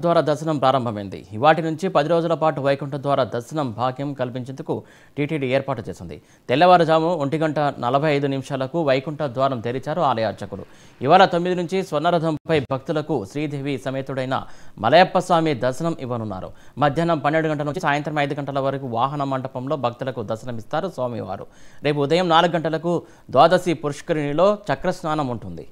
ద్వారా దర్శనం ప్రారంభమైంది. ఇవాటి నుంచి 10 రోజుల పాటు వైకుంఠ ద్వారా దర్శనం భాగ్యం కల్పించేందుకు టీటీడీ ఏర్పాటు చేసింది. తెల్లవారుజాము 1:45 వైకుంఠ ద్వారం తెరిచారు ఆలయ అర్చకులు. ఇవాళ 9 నుంచి స్వర్ణరథంపై భక్తులకు శ్రీదేవి సమేతుడైన మలయప్ప స్వామి దర్శనం ఇవ్వనున్నారు. మధ్యాహ్నం 12 గంటల నుంచి సాయంత్రం 5 గంటల వరకు వాహన మండపంలో భక్తులకు దర్శనమిస్తారు స్వామివారు. రేపు ఉదయం 4 గంటలకు ద్వాదశి పుష్కరిణిలో చక్రస్నానం ఉంటుంది.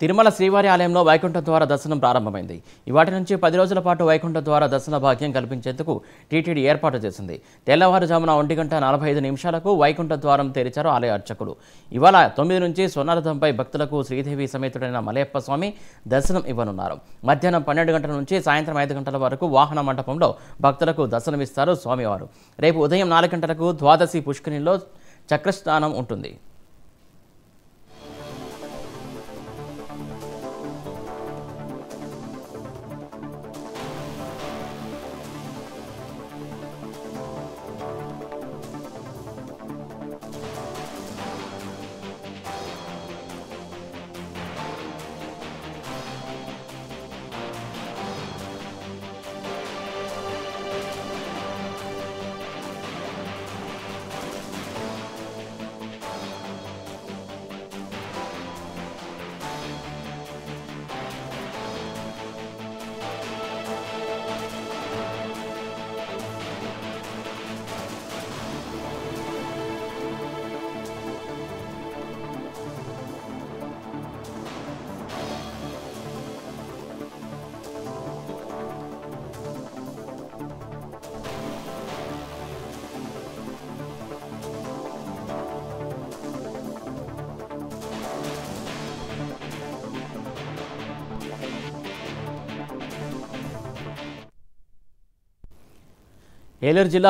తిరుమల శ్రీవారి ఆలయంలో వైకుంఠ ద్వార దర్శనం ప్రారంభమైంది. ఇవాటి నుంచి 10 రోజుల పాటు వైకుంఠ ద్వార దర్శన భాగ్యం కల్పించేందుకు టీటీడీ ఏర్పాటు చేసింది. తెల్లవారుజామున 1:45 వైకుంఠ ద్వారం తెరిచారు ఆలయ అర్చకులు. ఇవాళ 9 నుంచి స్వర్ణరథంపై భక్తులకు శ్రీదేవి సమేతుడైన మలయప్ప స్వామి దర్శనం ఇవ్వనున్నారు. మధ్యాహ్నం 12 గంటల నుంచి సాయంత్రం 5 గంటల వరకు వాహన మండపంలో భక్తులకు దర్శనమిస్తారు స్వామివారు. రేపు ఉదయం 4 గంటలకు ద్వాదశి పుష్కరిణిలో చక్రస్నానం ఉంటుంది. ఏలూరు జిల్లా